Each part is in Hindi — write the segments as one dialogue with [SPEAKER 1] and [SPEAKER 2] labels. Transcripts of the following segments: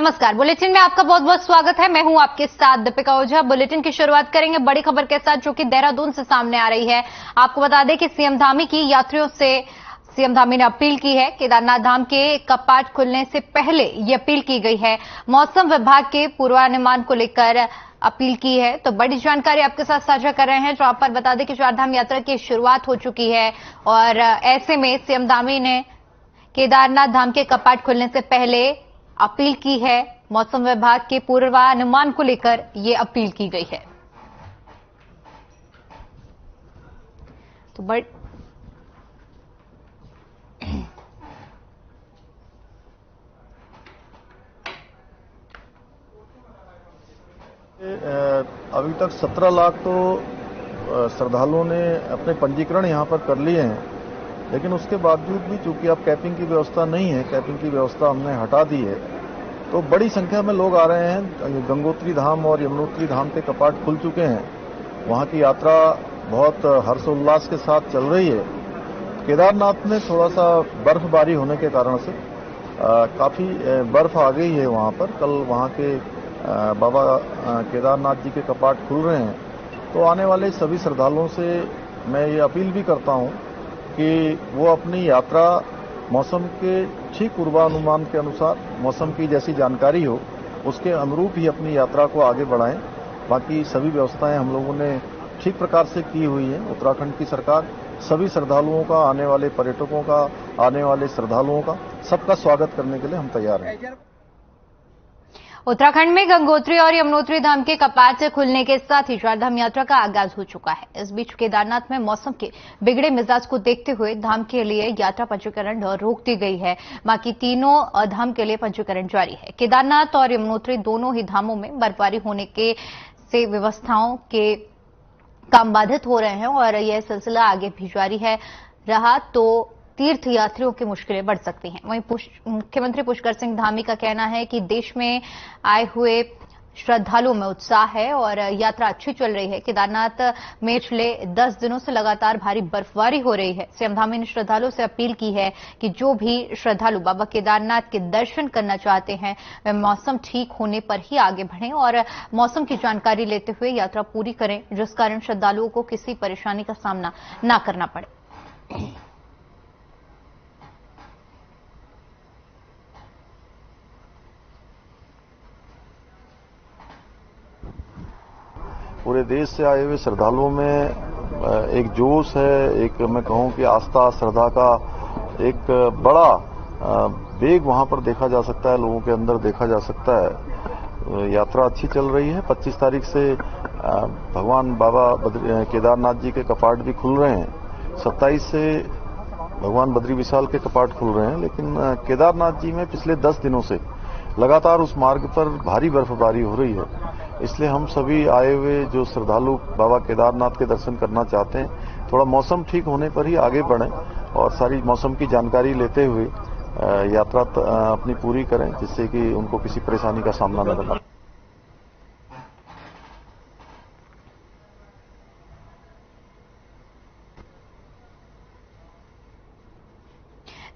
[SPEAKER 1] नमस्कार, बुलेटिन में आपका बहुत बहुत स्वागत है। मैं हूं आपके साथ दीपिका ओझा। बुलेटिन की शुरुआत करेंगे बड़ी खबर के साथ, जो कि देहरादून से सामने आ रही है। आपको बता दें कि सीएम धामी की यात्रियों से सीएम धामी ने अपील की है। केदारनाथ धाम के कपाट खुलने से पहले ये अपील की गई है। मौसम विभाग के पूर्वानुमान को लेकर अपील की है। तो बड़ी जानकारी आपके साथ साझा कर रहे हैं, जहां पर बता दें कि चारधाम यात्रा की शुरुआत हो चुकी है और ऐसे में सीएम धामी ने केदारनाथ धाम के कपाट खुलने से पहले अपील की है। मौसम विभाग के पूर्वानुमान को लेकर यह अपील की गई है। तो
[SPEAKER 2] अभी तक 17 लाख तो श्रद्धालुओं ने अपने पंजीकरण यहां पर कर लिए हैं, लेकिन उसके बावजूद भी चूंकि अब कैपिंग की व्यवस्था नहीं है, कैपिंग की व्यवस्था हमने हटा दी है, तो बड़ी संख्या में लोग आ रहे हैं। गंगोत्री धाम और यमुनोत्री धाम के कपाट खुल चुके हैं। वहां की यात्रा बहुत हर्षोल्लास के साथ चल रही है। केदारनाथ में थोड़ा सा बर्फबारी होने के कारण से काफी बर्फ आ गई है वहां पर। कल वहां के बाबा केदारनाथ जी के कपाट खुल रहे हैं, तो आने वाले सभी श्रद्धालुओं से मैं ये अपील भी करता हूं कि वो अपनी यात्रा मौसम के ठीक पूर्वानुमान के अनुसार, मौसम की जैसी जानकारी हो उसके अनुरूप ही अपनी यात्रा को आगे बढ़ाएं। बाकी सभी व्यवस्थाएं हम लोगों ने ठीक प्रकार से की हुई है। उत्तराखंड की सरकार सभी श्रद्धालुओं का, आने वाले पर्यटकों का, आने वाले श्रद्धालुओं का सबका स्वागत करने के लिए हम तैयार हैं।
[SPEAKER 1] उत्तराखंड में गंगोत्री और यमुनोत्री धाम के कपाट खुलने के साथ ही चारधाम यात्रा का आगाज हो चुका है। इस बीच केदारनाथ में मौसम के बिगड़े मिजाज को देखते हुए धाम के लिए यात्रा पंजीकरण रोक दी गई है। बाकी तीनों धाम के लिए पंजीकरण जारी है। केदारनाथ और यमुनोत्री दोनों ही धामों में बर्फबारी होने के से व्यवस्थाओं के काम बाधित हो रहे हैं और यह सिलसिला आगे भी जारी रहा तो तीर्थ यात्रियों की मुश्किलें बढ़ सकती हैं। वहीं मुख्यमंत्री पुष्कर सिंह धामी का कहना है कि देश में आए हुए श्रद्धालुओं में उत्साह है और यात्रा अच्छी चल रही है। केदारनाथ में पिछले 10 दिनों से लगातार भारी बर्फबारी हो रही है। सीएम धामी ने श्रद्धालुओं से अपील की है कि जो भी श्रद्धालु बाबा केदारनाथ के दर्शन करना चाहते हैं, वे मौसम ठीक होने पर ही आगे बढ़ें और मौसम की जानकारी लेते हुए यात्रा पूरी करें, जिस कारण श्रद्धालुओं को किसी परेशानी का सामना न करना पड़े।
[SPEAKER 2] पूरे देश से आए हुए श्रद्धालुओं में एक जोश है, एक मैं कहूं कि आस्था श्रद्धा का एक बड़ा वेग वहां पर देखा जा सकता है, लोगों के अंदर देखा जा सकता है। यात्रा अच्छी चल रही है। 25 तारीख से भगवान बाबा केदारनाथ जी के कपाट भी खुल रहे हैं। 27 से भगवान बद्री विशाल के कपाट खुल रहे हैं, लेकिन केदारनाथ जी में पिछले 10 दिनों से लगातार उस मार्ग पर भारी बर्फबारी हो रही है। इसलिए हम सभी आए हुए जो श्रद्धालु बाबा केदारनाथ के दर्शन करना चाहते हैं, थोड़ा मौसम ठीक होने पर ही आगे बढ़ें और सारी मौसम की जानकारी लेते हुए यात्रा अपनी पूरी करें, जिससे कि उनको किसी परेशानी का सामना न करना।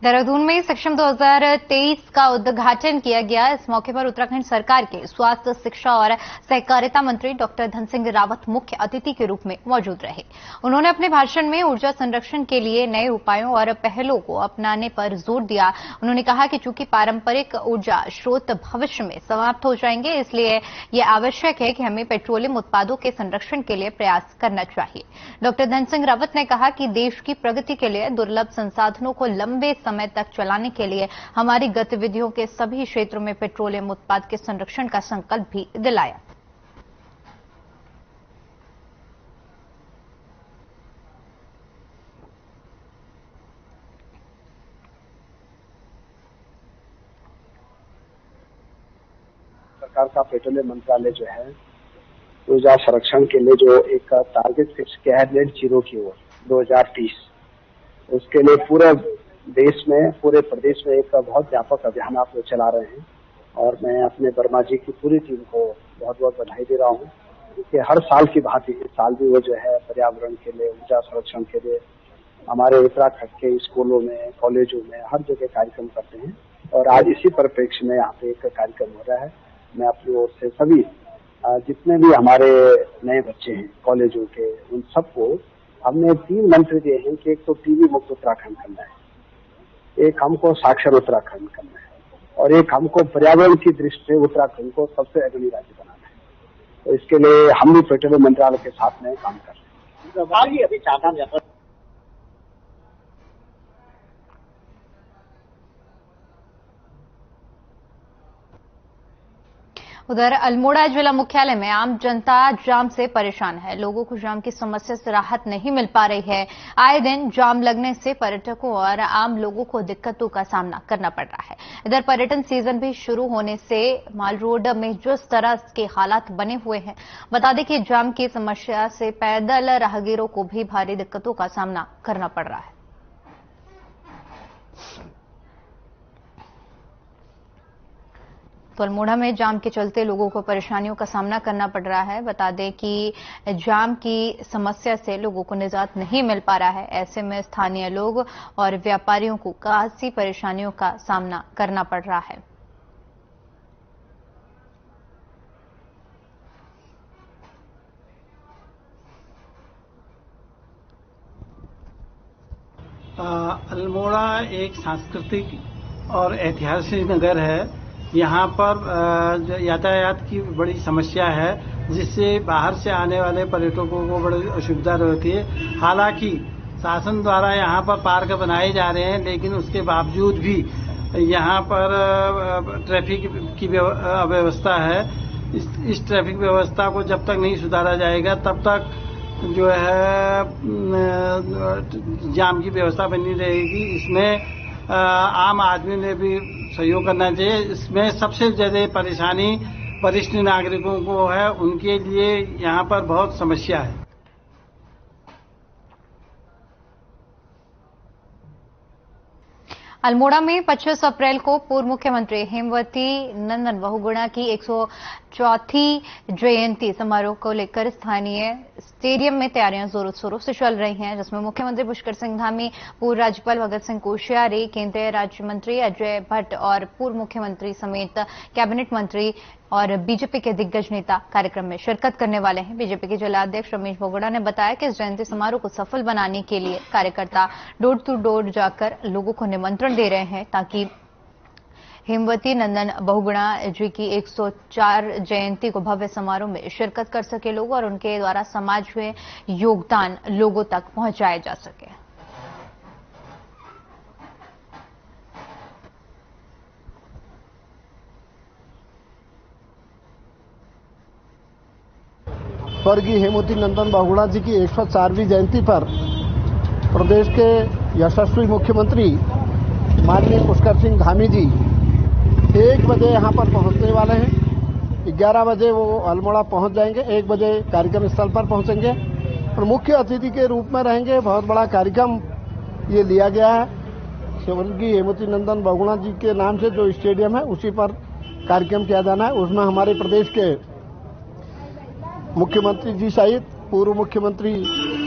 [SPEAKER 1] देहरादून में सक्षम 2023 का उद्घाटन किया गया। इस मौके पर उत्तराखंड सरकार के स्वास्थ्य, शिक्षा और सहकारिता मंत्री डॉक्टर धन सिंह रावत मुख्य अतिथि के रूप में मौजूद रहे। उन्होंने अपने भाषण में ऊर्जा संरक्षण के लिए नए उपायों और पहलों को अपनाने पर जोर दिया। उन्होंने कहा कि चूंकि पारंपरिक ऊर्जा स्रोत भविष्य में समाप्त हो जाएंगे, इसलिए यह आवश्यक है कि हमें पेट्रोलियम उत्पादों के संरक्षण के लिए प्रयास करना चाहिए। डॉक्टर धन सिंह रावत ने कहा कि देश की प्रगति के लिए दुर्लभ संसाधनों को लंबे समय तक चलाने के लिए हमारी गतिविधियों के सभी क्षेत्रों में पेट्रोलियम उत्पाद के संरक्षण का संकल्प भी दिलाया।
[SPEAKER 3] सरकार का पेट्रोलियम मंत्रालय जो है, ऊर्जा संरक्षण के लिए जो एक टारगेट फिक्स किया है नेट जीरो की ओर 2030, उसके लिए पूरे देश में, पूरे प्रदेश में एक बहुत व्यापक अभियान आप लोग चला रहे हैं और मैं अपने वर्मा जी की पूरी टीम को बहुत बहुत बधाई दे रहा हूँ कि हर साल की भांति इस साल भी वो जो है पर्यावरण के लिए, ऊर्जा संरक्षण के लिए हमारे उत्तराखंड के स्कूलों में, कॉलेजों में हर जगह कार्यक्रम करते हैं। और आज इसी परिप्रेक्ष्य में यहाँ पे एक कार्यक्रम हो रहा है। मैं अपनी ओर से सभी जितने भी हमारे नए बच्चे हैं कॉलेजों के, उन सबको हमने 3 मंत्र दिए हैं कि एक तो टीबी मुक्त उत्तराखंड करना है, एक हमको साक्षर उत्तराखंड करना है, और एक हमको पर्यावरण की दृष्टि से उत्तराखंड को सबसे अग्रणी राज्य बनाना है। तो इसके लिए हम भी पेट्रोलियम मंत्रालय के साथ में काम कर रहे हैं। अभी चारधाम यात्रा
[SPEAKER 1] उधर अल्मोड़ा जिला मुख्यालय में आम जनता जाम से परेशान है। लोगों को जाम की समस्या से राहत नहीं मिल पा रही है। आए दिन जाम लगने से पर्यटकों और आम लोगों को दिक्कतों का सामना करना पड़ रहा है। इधर पर्यटन सीजन भी शुरू होने से माल रोड में जिस तरह के हालात बने हुए हैं, बता दें कि जाम की समस्या से पैदल राहगीरों को भी भारी दिक्कतों का सामना करना पड़ रहा है। तो अल्मोड़ा में जाम के चलते लोगों को परेशानियों का सामना करना पड़ रहा है। बता दें कि जाम की समस्या से लोगों को निजात नहीं मिल पा रहा है। ऐसे में स्थानीय लोग और व्यापारियों को काफी परेशानियों का सामना करना पड़ रहा है।
[SPEAKER 4] अल्मोड़ा एक सांस्कृतिक और ऐतिहासिक नगर है। यहाँ पर यातायात की बड़ी समस्या है, जिससे बाहर से आने वाले पर्यटकों को बड़ी असुविधा रहती है। हालांकि शासन द्वारा यहाँ पर पार्क बनाए जा रहे हैं, लेकिन उसके बावजूद भी यहाँ पर ट्रैफिक की अव्यवस्था है। इस ट्रैफिक व्यवस्था को जब तक नहीं सुधारा जाएगा, तब तक जो है जाम की व्यवस्था बनी रहेगी। इसमें आम आदमी ने भी सहयोग करना चाहिए। इसमें सबसे ज्यादा परेशानी वरिष्ठ नागरिकों को है, उनके लिए यहाँ पर बहुत समस्या है।
[SPEAKER 1] अल्मोड़ा में 25 अप्रैल को पूर्व मुख्यमंत्री हेमवती नंदन बहुगुणा की 104वीं जयंती समारोह को लेकर स्थानीय स्टेडियम में तैयारियां जोरों शोरों से चल रही हैं, जिसमें मुख्यमंत्री पुष्कर सिंह धामी, पूर्व राज्यपाल भगत सिंह कोश्यारी, केंद्रीय राज्य मंत्री अजय भट्ट और पूर्व मुख्यमंत्री समेत कैबिनेट मंत्री और बीजेपी के दिग्गज नेता कार्यक्रम में शिरकत करने वाले हैं। बीजेपी के जिलाध्यक्ष रमेश बहुगुणा ने बताया कि इस जयंती समारोह को सफल बनाने के लिए कार्यकर्ता डोर टू डोर जाकर लोगों को निमंत्रण दे रहे हैं, ताकि हेमवती नंदन बहुगुणा जी की 104 जयंती को भव्य समारोह में शिरकत कर सके लोग और उनके द्वारा समाज में योगदान लोगों तक पहुंचाया जा सके।
[SPEAKER 5] स्वर्गीय हेमवती नंदन बहुगुणा जी की 104वीं जयंती पर प्रदेश के यशस्वी मुख्यमंत्री माननीय पुष्कर सिंह धामी जी 1 बजे यहाँ पर पहुँचने वाले हैं। 11 बजे वो अल्मोड़ा पहुँच जाएंगे, 1 बजे कार्यक्रम स्थल पर पहुँचेंगे और मुख्य अतिथि के रूप में रहेंगे। बहुत बड़ा कार्यक्रम ये लिया गया है। स्वर्गीय हेमवती नंदन बहुगुणा जी के नाम से जो स्टेडियम है, उसी पर कार्यक्रम किया जाना है। उसमें हमारे प्रदेश के मुख्यमंत्री जी सहित पूर्व मुख्यमंत्री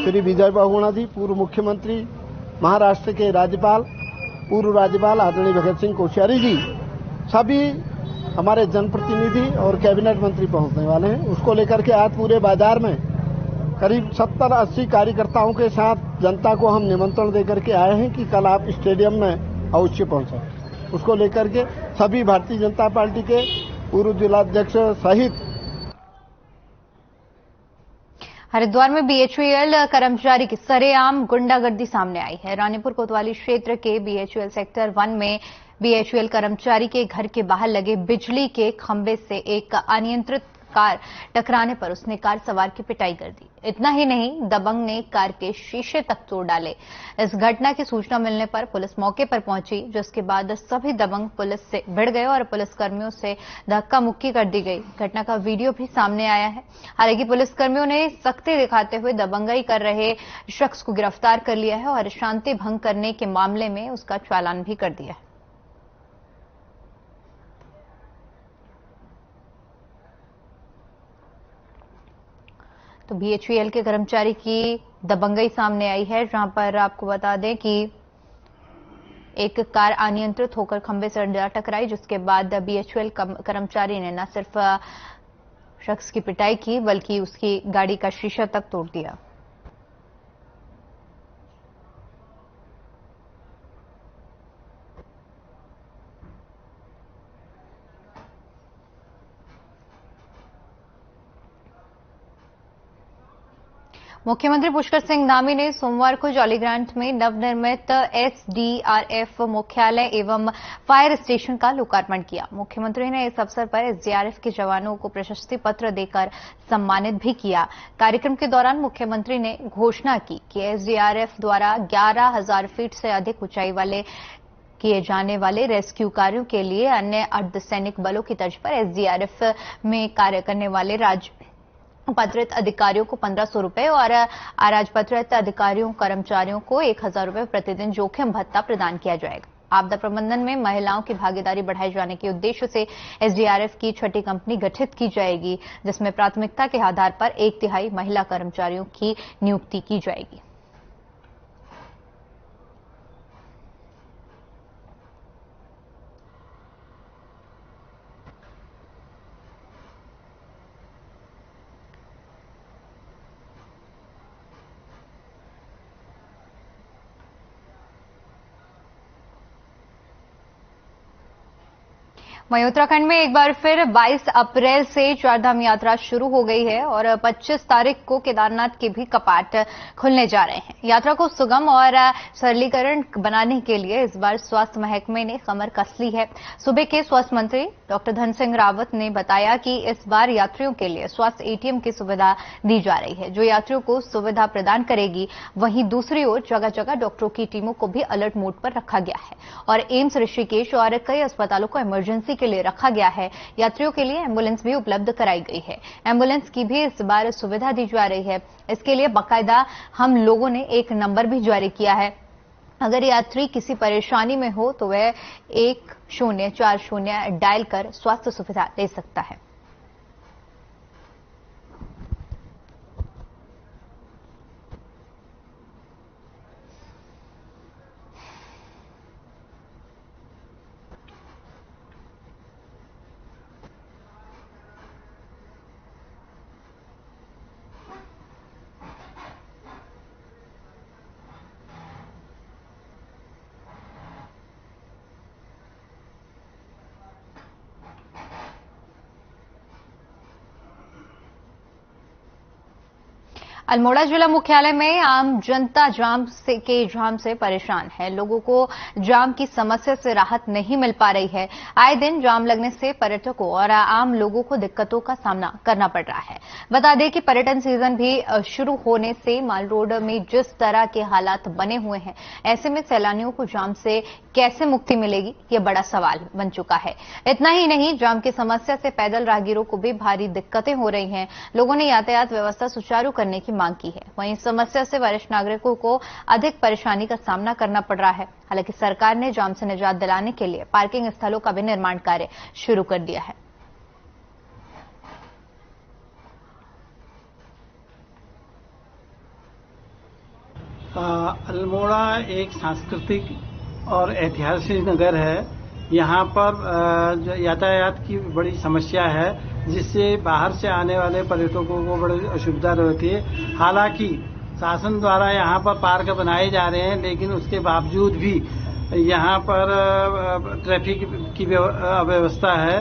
[SPEAKER 5] श्री विजय बहुगुणा जी, पूर्व मुख्यमंत्री महाराष्ट्र के राज्यपाल, पूर्व राज्यपाल आदरणीय भगत सिंह कोश्यारी जी, सभी हमारे जनप्रतिनिधि और कैबिनेट मंत्री पहुंचने वाले हैं। उसको लेकर के आज पूरे बाजार में करीब 70-80 कार्यकर्ताओं के साथ जनता को हम निमंत्रण देकर के आए हैं कि कल आप स्टेडियम में अवश्य पहुंचे। उसको लेकर के सभी भारतीय जनता पार्टी के पूर्व जिलाध्यक्ष सहित
[SPEAKER 1] हरिद्वार में बीएचईएल कर्मचारी की सरेआम गुंडागर्दी सामने आई है। रानीपुर कोतवाली क्षेत्र के बीएचईएल सेक्टर 1 में बीएचईएल कर्मचारी के घर के बाहर लगे बिजली के खंभे से एक अनियंत्रित कार टकराने पर उसने कार सवार की पिटाई कर दी। इतना ही नहीं, दबंग ने कार के शीशे तक तोड़ डाले। इस घटना की सूचना मिलने पर पुलिस मौके पर पहुंची, जिसके बाद सभी दबंग पुलिस से भिड़ गए और पुलिसकर्मियों से धक्का मुक्की कर दी गई। घटना का वीडियो भी सामने आया है। हालांकि पुलिसकर्मियों ने सख्ती दिखाते हुए दबंगई कर रहे शख्स को गिरफ्तार कर लिया है और शांति भंग करने के मामले में उसका चालान भी कर दिया है। तो बीएचईएल के कर्मचारी की दबंगई सामने आई है, जहां पर आपको बता दें कि एक कार अनियंत्रित होकर खंभे से जा टकराई, जिसके बाद बीएचईएल कर्मचारी ने न सिर्फ शख्स की पिटाई की बल्कि उसकी गाड़ी का शीशा तक तोड़ दिया। मुख्यमंत्री पुष्कर सिंह धामी ने सोमवार को जॉलीग्रांट में नवनिर्मित एसडीआरएफ मुख्यालय एवं फायर स्टेशन का लोकार्पण किया। मुख्यमंत्री ने इस अवसर पर एसडीआरएफ के जवानों को प्रशस्ति पत्र देकर सम्मानित भी किया। कार्यक्रम के दौरान मुख्यमंत्री ने घोषणा की कि एसडीआरएफ द्वारा 11,000 फीट से अधिक ऊंचाई वाले किए जाने वाले रेस्क्यू कार्यों के लिए अन्य अर्धसैनिक बलों की तर्ज पर एसडीआरएफ में कार्य करने वाले राजपत्रित अधिकारियों को 1,500 रुपए और अराजपत्रित अधिकारियों कर्मचारियों को 1,000 रुपए प्रतिदिन जोखिम भत्ता प्रदान किया जाएगा। आपदा प्रबंधन में महिलाओं की भागीदारी बढ़ाए जाने के उद्देश्य से एसडीआरएफ की छठी कंपनी गठित की जाएगी, जिसमें प्राथमिकता के आधार पर 1/3 महिला कर्मचारियों की नियुक्ति की जाएगी। वहीं उत्तराखंड में एक बार फिर 22 अप्रैल से चारधाम यात्रा शुरू हो गई है और 25 तारीख को केदारनाथ के भी कपाट खुलने जा रहे हैं। यात्रा को सुगम और सरलीकरण बनाने के लिए इस बार स्वास्थ्य महकमे ने कमर कस ली है। सूबे के स्वास्थ्य मंत्री डॉक्टर धन सिंह रावत ने बताया कि इस बार यात्रियों के लिए स्वास्थ्य एटीएम की सुविधा दी जा रही है, जो यात्रियों को सुविधा प्रदान करेगी। वहीं दूसरी ओर जगह जगह डॉक्टरों की टीमों को भी अलर्ट मोड पर रखा गया है और एम्स ऋषिकेश और कई अस्पतालों को इमरजेंसी के लिए रखा गया है। यात्रियों के लिए एम्बुलेंस भी उपलब्ध कराई गई है। एम्बुलेंस की भी इस बार सुविधा दी जा रही है। इसके लिए बाकायदा हम लोगों ने एक नंबर भी जारी किया है। अगर यात्री किसी परेशानी में हो तो वह 1040 डायल कर स्वास्थ्य सुविधा ले सकता है। अल्मोड़ा जिला मुख्यालय में आम जनता जाम से परेशान है। लोगों को जाम की समस्या से राहत नहीं मिल पा रही है। आए दिन जाम लगने से पर्यटकों और आम लोगों को दिक्कतों का सामना करना पड़ रहा है। बता दें कि पर्यटन सीजन भी शुरू होने से माल रोड में जिस तरह के हालात बने हुए हैं, ऐसे में सैलानियों को जाम से कैसे मुक्ति मिलेगी, ये बड़ा सवाल बन चुका है। इतना ही नहीं, जाम की समस्या से पैदल राहगीरों को भी भारी दिक्कतें हो रही हैं। लोगों ने यातायात व्यवस्था सुचारू करने की मांग की है। वहीं इस समस्या से वरिष्ठ नागरिकों को अधिक परेशानी का सामना करना पड़ रहा है। हालांकि सरकार ने जाम से निजात दिलाने के लिए पार्किंग स्थलों का भी निर्माण कार्य शुरू कर दिया है।
[SPEAKER 4] अल्मोड़ा एक सांस्कृतिक और ऐतिहासिक नगर है। यहाँ पर यातायात की बड़ी समस्या है, जिससे बाहर से आने वाले पर्यटकों को बड़ी असुविधा रहती है। हालांकि शासन द्वारा यहाँ पर पार्क बनाए जा रहे हैं, लेकिन उसके बावजूद भी यहाँ पर ट्रैफिक की अव्यवस्था है।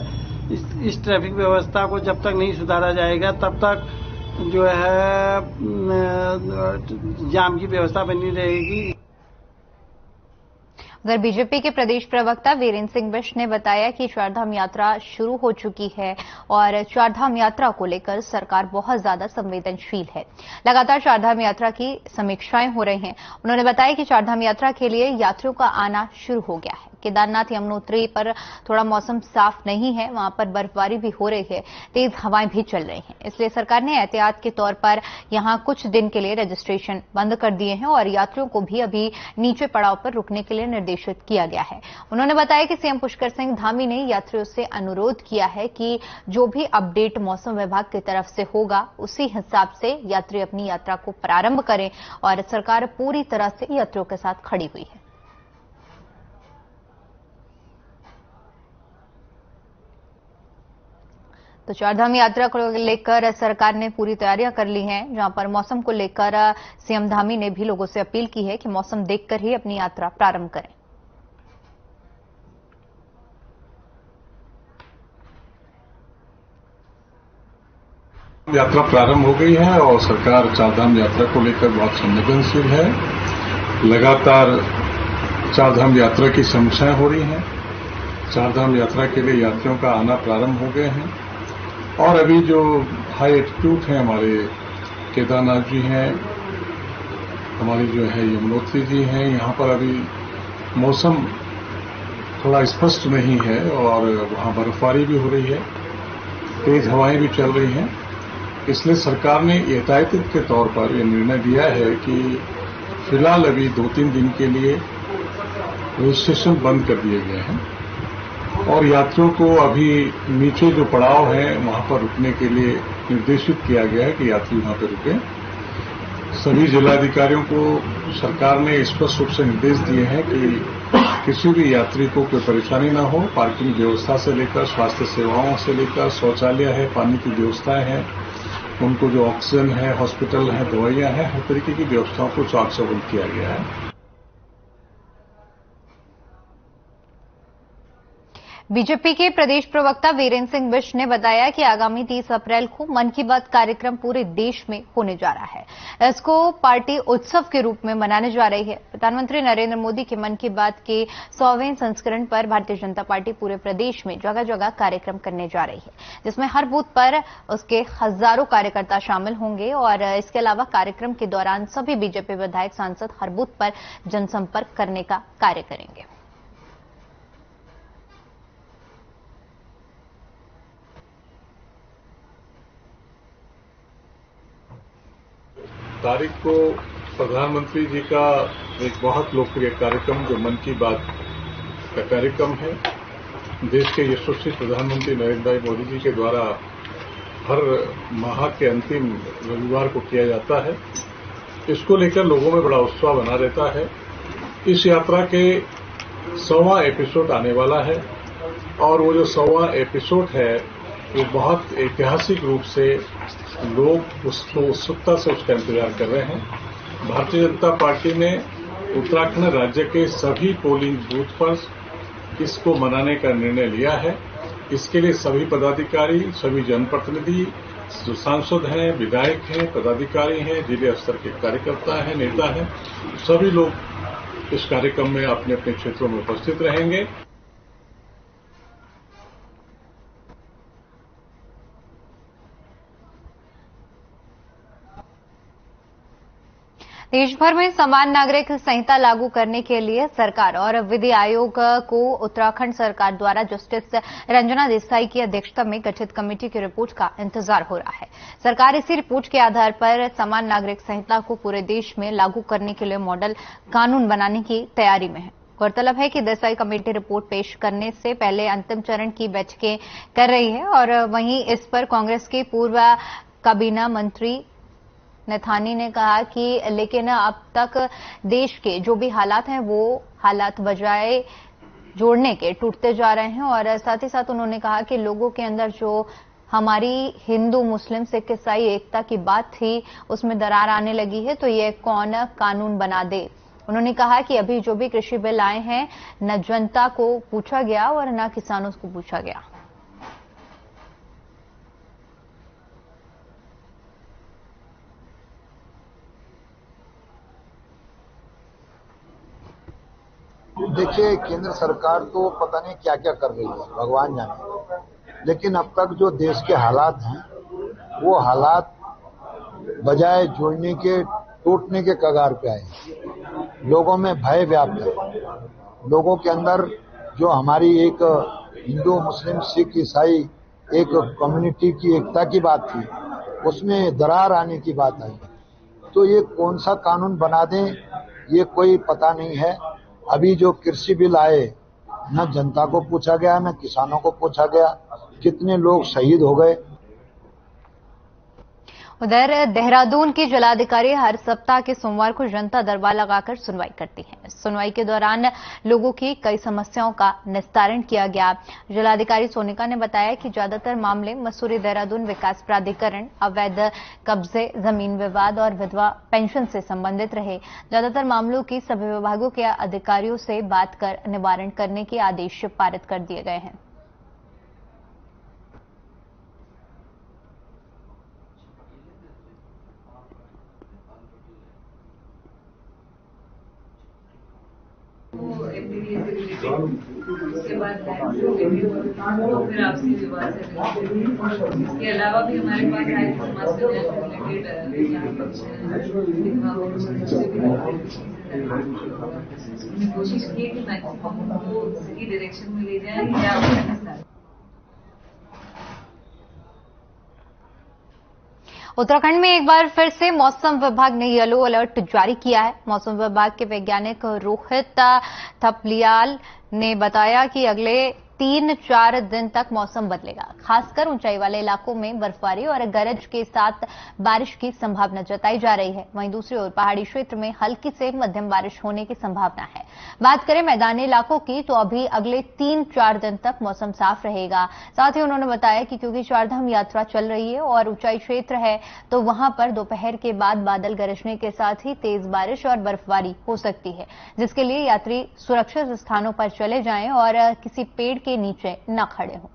[SPEAKER 4] इस ट्रैफिक व्यवस्था को जब तक नहीं सुधारा जाएगा, तब तक जो है जाम की व्यवस्था बनी रहेगी।
[SPEAKER 1] उधर बीजेपी के प्रदेश प्रवक्ता वीरेंद्र सिंह बिष्ट ने बताया कि चारधाम यात्रा शुरू हो चुकी है और चारधाम यात्रा को लेकर सरकार बहुत ज्यादा संवेदनशील है। लगातार चारधाम यात्रा की समीक्षाएं हो रही हैं। उन्होंने बताया कि चारधाम यात्रा के लिए यात्रियों का आना शुरू हो गया है। केदारनाथ यमुनोत्री पर थोड़ा मौसम साफ नहीं है, वहां पर बर्फबारी भी हो रही है, तेज हवाएं भी चल रही हैं। इसलिए सरकार ने एहतियात के तौर पर यहां कुछ दिन के लिए रजिस्ट्रेशन बंद कर दिए हैं और यात्रियों को भी अभी नीचे पड़ाव पर रुकने के लिए निर्देशित किया गया है। उन्होंने बताया कि सीएम पुष्कर सिंह धामी ने यात्रियों से अनुरोध किया है कि जो भी अपडेट मौसम विभाग की तरफ से होगा, उसी हिसाब से यात्री अपनी यात्रा को प्रारंभ करें और सरकार पूरी तरह से यात्रियों के साथ खड़ी हुई है। तो चारधाम यात्रा को लेकर सरकार ने पूरी तैयारियां कर ली हैं, जहां पर मौसम को लेकर सीएम धामी ने भी लोगों से अपील की है कि मौसम देखकर ही अपनी यात्रा प्रारंभ करें।
[SPEAKER 6] यात्रा प्रारंभ हो गई है और सरकार चारधाम यात्रा को लेकर बहुत संवेदनशील है। लगातार चारधाम यात्रा की समीक्षाएं हो रही हैं। चारधाम यात्रा के लिए यात्रियों का आना प्रारंभ हो गए हैं और अभी जो हाई एल्टीट्यूड है, हमारे केदारनाथ जी हैं, हमारी जो है यमुनोत्री जी हैं, यहाँ पर अभी मौसम थोड़ा स्पष्ट नहीं है और वहाँ बर्फबारी भी हो रही है, तेज हवाएं भी चल रही हैं। इसलिए सरकार ने एहतियात के तौर पर यह निर्णय लिया है कि फिलहाल अभी 2-3 दिन के लिए रजिस्ट्रेशन बंद कर दिए गए हैं और यात्रियों को अभी नीचे जो पड़ाव है वहां पर रुकने के लिए निर्देशित किया गया है कि यात्री वहां पर रुकें। सभी जिलाधिकारियों को सरकार ने स्पष्ट रूप से निर्देश दिए हैं कि किसी भी यात्री को कोई परेशानी न हो। पार्किंग व्यवस्था से लेकर स्वास्थ्य सेवाओं से लेकर शौचालय है, पानी की व्यवस्थाएं हैं, उनको जो ऑक्सीजन है, हॉस्पिटल है, दवाइयां हैं, हर तरीके की व्यवस्थाओं को चाक चौबंद किया गया है।
[SPEAKER 1] बीजेपी के प्रदेश प्रवक्ता वीरेंद्र सिंह बिष्ट ने बताया कि आगामी 30 अप्रैल को मन की बात कार्यक्रम पूरे देश में होने जा रहा है। इसको पार्टी उत्सव के रूप में मनाने जा रही है। प्रधानमंत्री नरेंद्र मोदी के मन की बात के 100वें संस्करण पर भारतीय जनता पार्टी पूरे प्रदेश में जगह जगह कार्यक्रम करने जा रही है, जिसमें हर बूथ पर उसके हजारों कार्यकर्ता शामिल होंगे और इसके अलावा कार्यक्रम के दौरान सभी बीजेपी विधायक सांसद हर बूथ पर जनसंपर्क करने का कार्य करेंगे।
[SPEAKER 6] तारीख को प्रधानमंत्री जी का एक बहुत लोकप्रिय कार्यक्रम जो मन की बात का कार्यक्रम है, देश के यशस्वी प्रधानमंत्री नरेंद्र भाई मोदी जी के द्वारा हर माह के अंतिम रविवार को किया जाता है। इसको लेकर लोगों में बड़ा उत्साह बना रहता है। इस यात्रा के 100वां एपिसोड आने वाला है और वो जो 100वां एपिसोड है वो बहुत ऐतिहासिक रूप से लोग उसको उत्सुकता से उसका इंतजार कर रहे हैं। भारतीय जनता पार्टी ने उत्तराखंड राज्य के सभी पोलिंग बूथ पर इसको मनाने का निर्णय लिया है। इसके लिए सभी पदाधिकारी, सभी जनप्रतिनिधि, जो सांसद हैं, विधायक हैं, पदाधिकारी हैं, जिले स्तर के कार्यकर्ता हैं, नेता हैं, सभी लोग इस कार्यक्रम में अपने अपने क्षेत्रों में उपस्थित रहेंगे।
[SPEAKER 1] देश भर में समान नागरिक संहिता लागू करने के लिए सरकार और विधि आयोग को उत्तराखंड सरकार द्वारा जस्टिस रंजना देसाई की अध्यक्षता में गठित कमेटी की रिपोर्ट का इंतजार हो रहा है। सरकार इसी रिपोर्ट के आधार पर समान नागरिक संहिता को पूरे देश में लागू करने के लिए मॉडल कानून बनाने की तैयारी में है। गौरतलब है कि देसाई कमेटी रिपोर्ट पेश करने से पहले अंतिम चरण की बैठकें कर रही है और वहीं इस पर कांग्रेस के पूर्व काबीना मंत्री नथानी ने कहा कि लेकिन अब तक देश के जो भी हालात हैं वो हालात बजाय जोड़ने के टूटते जा रहे हैं और साथ ही साथ उन्होंने कहा कि लोगों के अंदर जो हमारी हिंदू, मुस्लिम, सिख, ईसाई एकता की बात थी उसमें दरार आने लगी है, तो ये कौन कानून बना दे। उन्होंने कहा कि अभी जो भी कृषि बिल आए हैं न जनता को पूछा गया और न किसानों को पूछा गया।
[SPEAKER 5] देखिए, केंद्र सरकार तो पता नहीं क्या क्या कर रही है, भगवान जाने, लेकिन अब तक जो देश के हालात हैं वो हालात बजाय जोड़ने के टूटने के कगार पे आए। लोगों में भय व्याप्त है। लोगों के अंदर जो हमारी एक हिंदू, मुस्लिम, सिख, ईसाई एक कम्युनिटी की एकता की बात थी उसमें दरार आने की बात आई। तो ये कौन सा कानून बना दें ये कोई पता नहीं है। अभी जो कृषि बिल आए न जनता को पूछा गया न किसानों को पूछा गया, कितने लोग शहीद हो गए।
[SPEAKER 1] उधर देहरादून की जिलाधिकारी हर सप्ताह के सोमवार को जनता दरबार लगाकर सुनवाई करती हैं। सुनवाई के दौरान लोगों की कई समस्याओं का निस्तारण किया गया। जिलाधिकारी सोनिका ने बताया कि ज्यादातर मामले मसूरी देहरादून विकास प्राधिकरण, अवैध कब्जे, जमीन विवाद और विधवा पेंशन से संबंधित रहे। ज्यादातर मामलों की सभी विभागों के अधिकारियों से बात कर निवारण करने के आदेश पारित कर दिए गए हैं।
[SPEAKER 7] उसके बाद फिर आपसी विवाद से इसके अलावा भी हमारे पास समाज से रिलेटेड कोशिश की कि मैक्सिमम उनको सही डायरेक्शन में ले जाए या
[SPEAKER 1] उत्तराखंड में एक बार फिर से मौसम विभाग ने येलो अलर्ट जारी किया है। मौसम विभाग के वैज्ञानिक रोहित थपलियाल ने बताया कि अगले 3-4 दिन तक मौसम बदलेगा। खासकर ऊंचाई वाले इलाकों में बर्फबारी और गरज के साथ बारिश की संभावना जताई जा रही है। वहीं दूसरी ओर पहाड़ी क्षेत्र में हल्की से मध्यम बारिश होने की संभावना है। बात करें मैदानी इलाकों की तो अभी अगले 3-4 दिन तक मौसम साफ रहेगा। साथ ही उन्होंने बताया कि क्योंकि चारधाम यात्रा चल रही है और ऊंचाई क्षेत्र है तो वहां पर दोपहर के बाद बादल गरजने के साथ ही तेज बारिश और बर्फबारी हो सकती है, जिसके लिए यात्री सुरक्षित स्थानों पर चले जाएं और किसी पेड़ के नीचे न खड़े हों।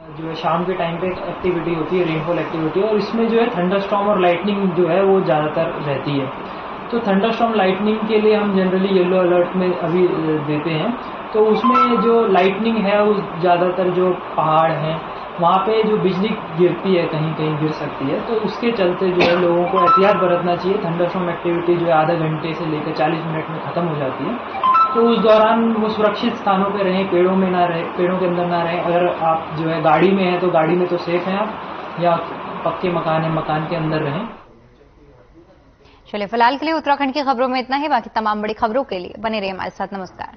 [SPEAKER 8] जो है शाम के टाइम पे एक एक्टिविटी होती है, रेनफॉल एक्टिविटी, और इसमें जो है थंडरस्टॉर्म और लाइटनिंग जो है वो ज़्यादातर रहती है। तो थंडरस्टॉर्म लाइटनिंग के लिए हम जनरली येलो अलर्ट में अभी देते हैं। तो उसमें जो लाइटनिंग है वो ज़्यादातर जो पहाड़ हैं वहाँ पे जो बिजली गिरती है, कहीं कहीं गिर सकती है, तो उसके चलते जो है लोगों को एहतियात बरतना चाहिए। थंडरस्टॉर्म एक्टिविटी जो है आधा घंटे से लेकर 40 मिनट में ख़त्म हो जाती है, तो उस दौरान वो सुरक्षित स्थानों पे रहें, पेड़ों में ना रहें, पेड़ों के अंदर ना रहें। अगर आप जो है गाड़ी में हैं तो गाड़ी में तो सेफ हैं आप, या पक्के मकान है मकान के अंदर रहें।
[SPEAKER 1] चलिए, फिलहाल के लिए उत्तराखंड की खबरों में इतना ही। बाकी तमाम बड़ी खबरों के लिए बने रहिए हमारे साथ। नमस्कार।